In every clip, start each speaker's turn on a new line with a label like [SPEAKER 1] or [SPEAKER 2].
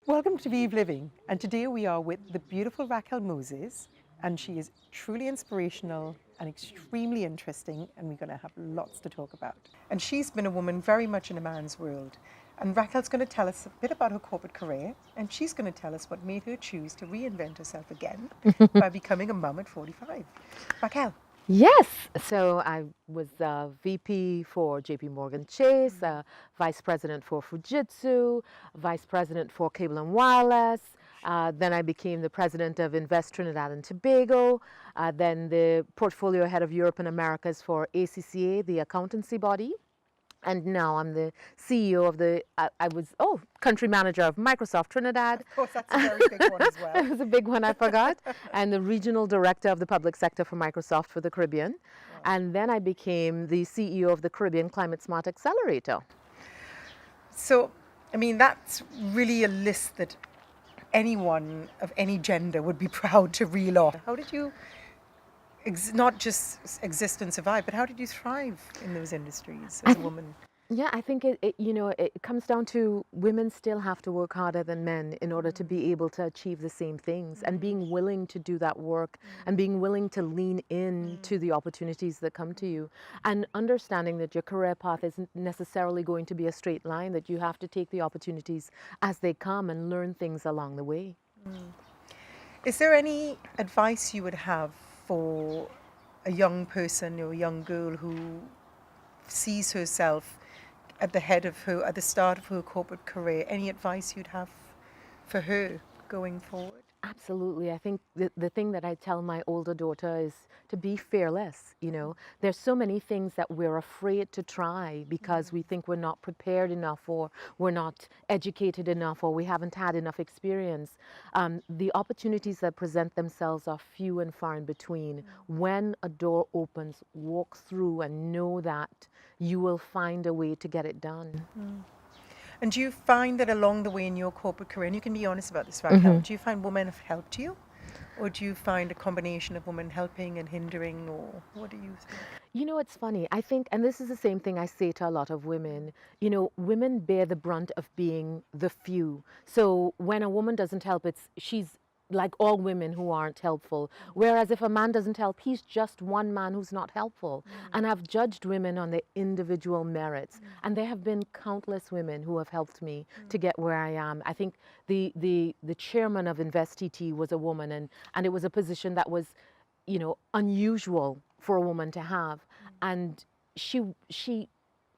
[SPEAKER 1] Welcome to Vive Living, and today we are with the beautiful Racquel Moses, and she is truly inspirational and extremely interesting, and we're going to have lots to talk about. And she's been a woman very much in a man's world, and Racquel's going to tell us a bit about her corporate career, and she's going to tell us what made her choose to reinvent herself again by becoming a mum at 45. Racquel.
[SPEAKER 2] Yes, so I was VP for JP Morgan Chase, Vice President for Fujitsu, Vice President for Cable and Wireless. Then I became the President of Invest Trinidad and Tobago, then the Portfolio Head of Europe and Americas for ACCA, the accountancy body. And now I'm the CEO of country manager of Microsoft Trinidad.
[SPEAKER 1] Of course, that's a very big one as well.
[SPEAKER 2] It was a big one, I forgot. And the regional director of the public sector for Microsoft for the Caribbean.
[SPEAKER 1] Wow.
[SPEAKER 2] And then I became the CEO of the Caribbean Climate Smart Accelerator.
[SPEAKER 1] So, I mean, that's really a list that anyone of any gender would be proud to reel off. How did you not just exist and survive, but how did you thrive in those industries as a woman?
[SPEAKER 2] Yeah, I think it comes down to women still have to work harder than men in order to be able to achieve the same things, and being willing to do that work and being willing to lean in to the opportunities that come to you, and understanding that your career path isn't necessarily going to be a straight line, that you have to take the opportunities as they come and learn things along the way.
[SPEAKER 1] Is there any advice you would have for a young person or a young girl who sees herself at the start of her corporate career? Any advice you'd have for her going forward?
[SPEAKER 2] Absolutely. I think the thing that I tell my older daughter is to be fearless. There's so many things that we're afraid to try because we think we're not prepared enough, or we're not educated enough, or we haven't had enough experience. The opportunities that present themselves are few and far in between. When a door opens, walk through and know that you will find a way to get it done.
[SPEAKER 1] And do you find that along the way in your corporate career, and you can be honest about this, Racquel, do you find women have helped you? Or do you find a combination of women helping and hindering, or what do you think?
[SPEAKER 2] It's funny. I think, and this is the same thing I say to a lot of women, women bear the brunt of being the few. So when a woman doesn't help, she's like all women who aren't helpful. Whereas if a man doesn't help, he's just one man who's not helpful. And I've judged women on their individual merits. And there have been countless women who have helped me to get where I am. I think the chairman of InvestTT was a woman, and it was a position that was, unusual for a woman to have. And she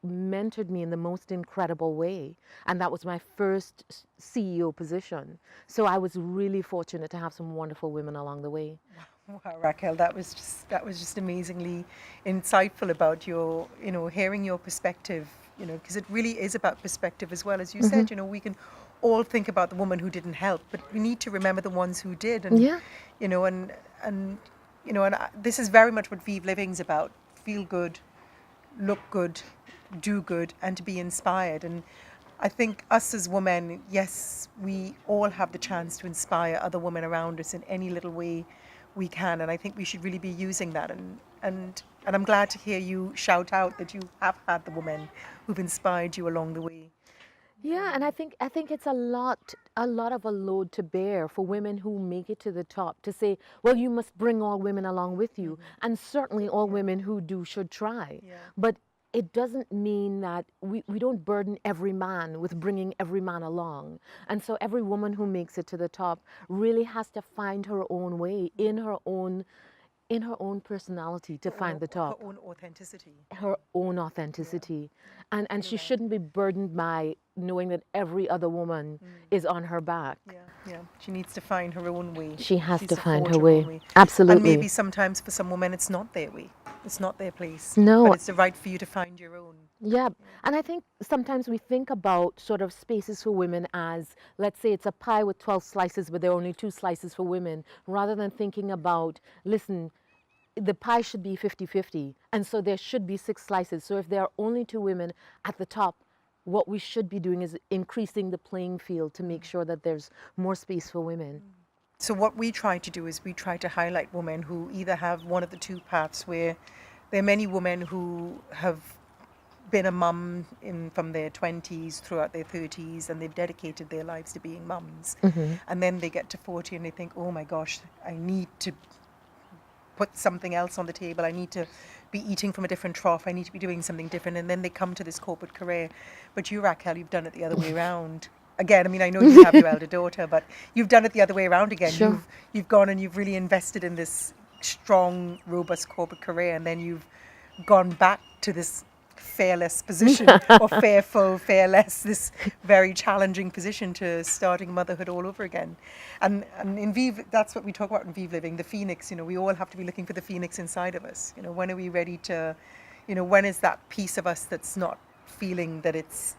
[SPEAKER 2] mentored me in the most incredible way, and that was my first CEO position. So I was really fortunate to have some wonderful women along the way.
[SPEAKER 1] Wow, Racquel, that was just amazingly insightful about your, hearing your perspective, because it really is about perspective as well. As you said, we can all think about the woman who didn't help, but we need to remember the ones who did. And,
[SPEAKER 2] Yeah.
[SPEAKER 1] This is very much what Vive Living's about: feel good, look good, do good, and to be inspired. And I think us as women, yes, we all have the chance to inspire other women around us in any little way we can. And I think we should really be using that. And I'm glad to hear you shout out that you have had the women who've inspired you along the way.
[SPEAKER 2] Yeah, and I think it's a lot of a load to bear for women who make it to the top, to say, well, you must bring all women along with you, and certainly all women who do should try.
[SPEAKER 1] Yeah.
[SPEAKER 2] But it doesn't mean that we don't burden every man with bringing every man along. And so every woman who makes it to the top really has to find her own way in her own personality to find the top.
[SPEAKER 1] Her own authenticity.
[SPEAKER 2] Her own authenticity. And she shouldn't be burdened by knowing that every other woman is on her back.
[SPEAKER 1] Yeah. She needs to find her own way.
[SPEAKER 2] She has
[SPEAKER 1] needs
[SPEAKER 2] to find
[SPEAKER 1] forge
[SPEAKER 2] her
[SPEAKER 1] own
[SPEAKER 2] way. Absolutely.
[SPEAKER 1] And maybe sometimes for some women it's not their way. It's not their place.
[SPEAKER 2] No.
[SPEAKER 1] But it's the right for you to find your own.
[SPEAKER 2] Yeah, and I think sometimes we think about sort of spaces for women as, let's say it's a pie with 12 slices, but there are only 2 slices for women, rather than thinking about, listen, the pie should be 50-50, and so there should be 6 slices. So if there are only 2 women at the top, what we should be doing is increasing the playing field to make sure that there's more space for women.
[SPEAKER 1] So what we try to do is we try to highlight women who either have one of the 2 paths, where there are many women who have been a mum from their 20s throughout their 30s, and they've dedicated their lives to being mums. And then they get to 40 and they think, oh my gosh, I need to put something else on the table. I need to be eating from a different trough. I need to be doing something different. And then they come to this corporate career. But you, Racquel, you've done it the other way around. Again, I mean, I know you have your elder daughter, but you've done it the other way around again.
[SPEAKER 2] Sure.
[SPEAKER 1] You've gone and you've really invested in this strong, robust corporate career, and then you've gone back to this fearless position, or fearful, fearless, this very challenging position to starting motherhood all over again. And in Vieve, that's what we talk about in Vieve Living, the phoenix. You know, we all have to be looking for the phoenix inside of us. You know, when are we ready to, you know, when is that piece of us that's not feeling that it's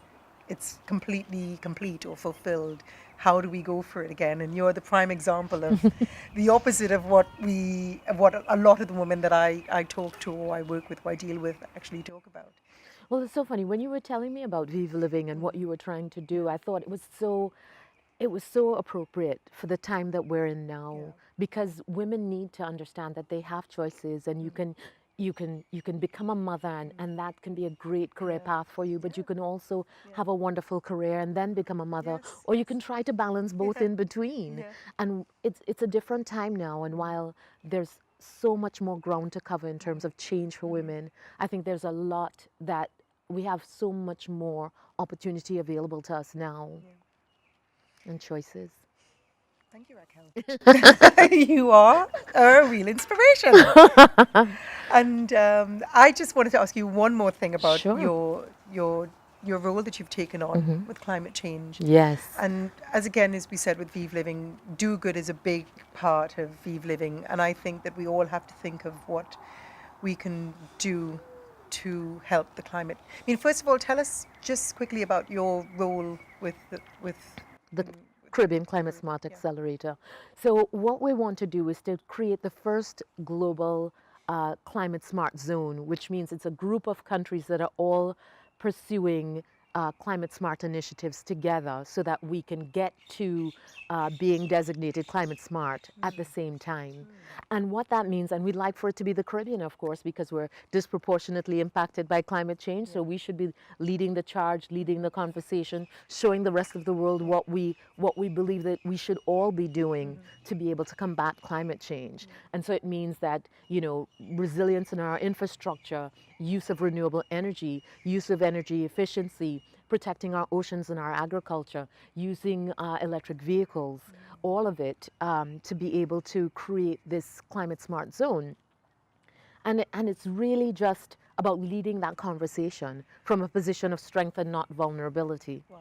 [SPEAKER 1] completely complete or fulfilled? How do we go for it again? And you're the prime example of the opposite of what a lot of the women that I talk to, or I work with, or I deal with, actually talk about.
[SPEAKER 2] Well, it's so funny. When you were telling me about Vive Living and what you were trying to do, I thought it was so appropriate for the time that we're in now,
[SPEAKER 1] Yeah.
[SPEAKER 2] because women need to understand that they have choices, and you can become a mother, and that can be a great career path for you, but you can also have a wonderful career and then become a mother,
[SPEAKER 1] Yes,
[SPEAKER 2] or you can try to balance both in between.
[SPEAKER 1] Yeah.
[SPEAKER 2] And it's a different time now, and while there's so much more ground to cover in terms of change for women, I think there's a lot that we have so much more opportunity available to us now, and choices.
[SPEAKER 1] Thank you, Racquel. You are a real inspiration. And I just wanted to ask you one more thing about
[SPEAKER 2] Sure.
[SPEAKER 1] your role that you've taken on with climate change.
[SPEAKER 2] Yes.
[SPEAKER 1] And as we said with Vive Living, do good is a big part of Vive Living. And I think that we all have to think of what we can do to help the climate. I mean, first of all, tell us just quickly about your role with
[SPEAKER 2] The Caribbean Climate Smart
[SPEAKER 1] Yeah.
[SPEAKER 2] Accelerator. So what we want to do is to create the first global climate smart zone, which means it's a group of countries that are all pursuing climate smart initiatives together, so that we can get to being designated climate smart at the same time. And what that means, and we'd like for it to be the Caribbean, of course, because we're disproportionately impacted by climate change, so we should be leading the charge, leading the conversation, showing the rest of the world what we believe that we should all be doing to be able to combat climate change. And so it means that, you know, resilience in our infrastructure, use of renewable energy, use of energy efficiency, protecting our oceans and our agriculture, using electric vehicles, all of it, to be able to create this climate smart zone. And it's really just about leading that conversation from a position of strength and not vulnerability.
[SPEAKER 1] Wow.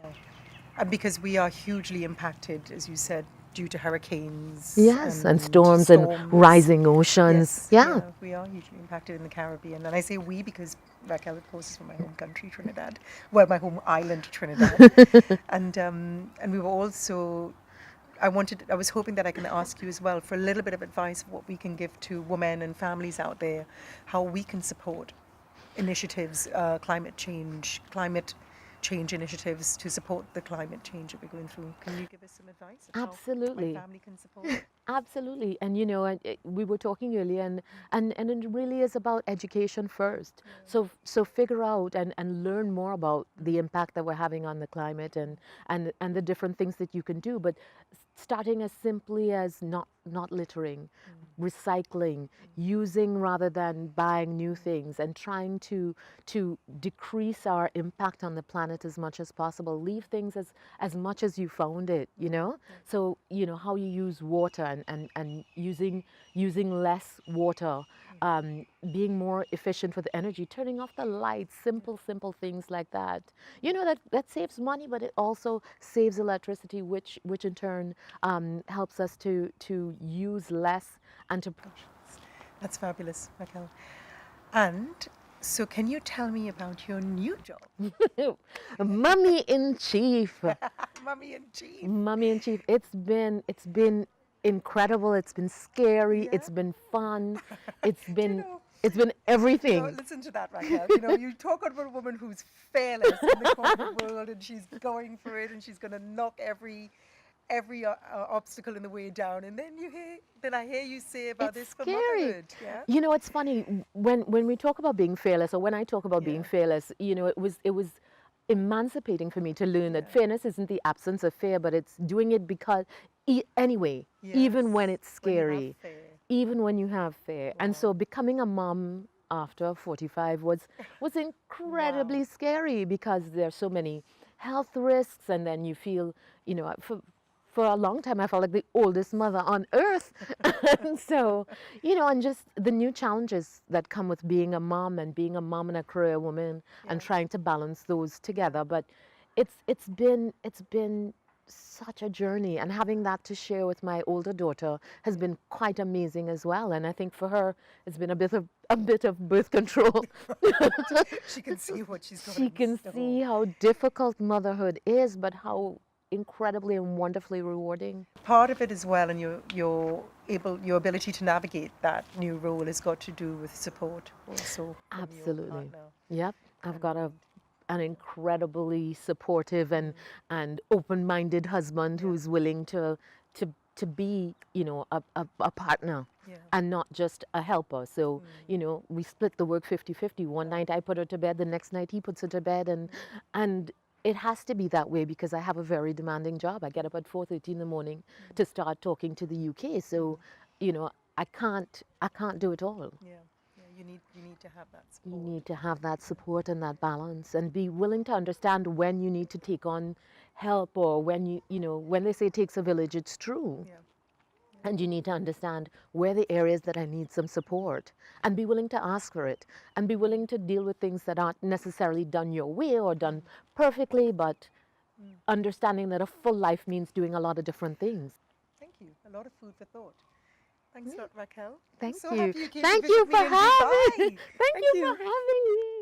[SPEAKER 1] And because we are hugely impacted, as you said, due to hurricanes.
[SPEAKER 2] Yes, and storms and rising oceans.
[SPEAKER 1] Yes,
[SPEAKER 2] Yeah.
[SPEAKER 1] we are hugely impacted in the Caribbean. And I say we because Racquel, of course, is from my home country, Trinidad. Well, my home island, Trinidad. And we were also, I was hoping that I can ask you as well for a little bit of advice of what we can give to women and families out there, how we can support initiatives, climate change initiatives to support the climate change that we're going through. Can you give us some advice of
[SPEAKER 2] Absolutely.
[SPEAKER 1] how my family can support it?
[SPEAKER 2] Absolutely. And you know, we were talking earlier, and it really is about education first. So figure out and learn more about the impact that we're having on the climate, and the different things that you can do. But starting as simply as not littering, recycling, using rather than buying new things, and trying to decrease our impact on the planet as much as possible. Leave things as much as you found it, you know? So, you know, how you use water, and using less water, being more efficient with energy, turning off the lights, simple things like that. You know, that saves money, but it also saves electricity, which in turn helps us to use less and to.
[SPEAKER 1] That's fabulous, Racquel. And so can you tell me about your new job?
[SPEAKER 2] Mummy in chief.
[SPEAKER 1] Mummy in chief.
[SPEAKER 2] Mummy in chief. It's been incredible. It's been scary.
[SPEAKER 1] Yeah.
[SPEAKER 2] It's been fun. It's been
[SPEAKER 1] know,
[SPEAKER 2] it's been everything.
[SPEAKER 1] You know, listen to that, Racquel. You know, you talk about a woman who's fearless in the corporate world, and she's going for it, and she's going to knock every every obstacle in the way down, and then I hear you say about
[SPEAKER 2] It's
[SPEAKER 1] this for
[SPEAKER 2] scary.
[SPEAKER 1] motherhood. Yeah.
[SPEAKER 2] You know, it's funny when we talk about being fearless, or when I talk about being
[SPEAKER 1] Yeah.
[SPEAKER 2] fearless, you know, it was emancipating for me to learn that
[SPEAKER 1] Yeah.
[SPEAKER 2] fairness isn't the absence of fear, but it's doing it because anyway, even when
[SPEAKER 1] Yes.
[SPEAKER 2] it's
[SPEAKER 1] When you have
[SPEAKER 2] scary,
[SPEAKER 1] fear.
[SPEAKER 2] even when you have fear. And
[SPEAKER 1] Wow.
[SPEAKER 2] so becoming a mom after 45 was
[SPEAKER 1] Wow.
[SPEAKER 2] incredibly scary because there are so many health risks, and then you feel, you know, for a long time I felt like the oldest mother on earth. And so, you know, and just the new challenges that come with being a mom and being a mom and a career woman and
[SPEAKER 1] Yeah.
[SPEAKER 2] trying to balance those together.
[SPEAKER 1] Yeah.
[SPEAKER 2] But it's been such a journey, and having that to share with my older daughter has been quite amazing as well. And I think for her it's been a bit of birth control.
[SPEAKER 1] She can see what she's got
[SPEAKER 2] She
[SPEAKER 1] in
[SPEAKER 2] can
[SPEAKER 1] store.
[SPEAKER 2] see how difficult motherhood is, but how incredibly and wonderfully rewarding.
[SPEAKER 1] Part of it as well, and your ability to navigate that new role has got to do with support also from your
[SPEAKER 2] Absolutely.
[SPEAKER 1] partner.
[SPEAKER 2] Yep. I've got
[SPEAKER 1] And
[SPEAKER 2] an incredibly supportive and open-minded husband
[SPEAKER 1] yeah,
[SPEAKER 2] who's willing to be, you know, a partner
[SPEAKER 1] yeah,
[SPEAKER 2] and not just a helper. So, you know, we split the work 50-50. One
[SPEAKER 1] right.
[SPEAKER 2] night I put her to bed, the next night he puts her to bed, and it has to be that way because I have a very demanding job. I get up at 4:30 in the morning to start talking to the UK. So, you know, I can't do it all.
[SPEAKER 1] Yeah, yeah. You need to have that
[SPEAKER 2] You
[SPEAKER 1] support.
[SPEAKER 2] need to have that support and that balance and be willing to understand when you need to take on help, or when you know, when they say it takes a village, it's true.
[SPEAKER 1] Yeah,
[SPEAKER 2] And you need to understand where the areas that I need some support and be willing to ask for it and be willing to deal with things that aren't necessarily done your way or done perfectly, but understanding that a full life means doing a lot of different things.
[SPEAKER 1] thank you. A lot of food for thought. Thanks a
[SPEAKER 2] Yeah.
[SPEAKER 1] lot, Raquel. I'm
[SPEAKER 2] Thank
[SPEAKER 1] so
[SPEAKER 2] you.
[SPEAKER 1] happy you came to
[SPEAKER 2] Thank you
[SPEAKER 1] visit
[SPEAKER 2] for
[SPEAKER 1] me in
[SPEAKER 2] having
[SPEAKER 1] Dubai.
[SPEAKER 2] thank
[SPEAKER 1] Thank
[SPEAKER 2] you
[SPEAKER 1] you.
[SPEAKER 2] for having me.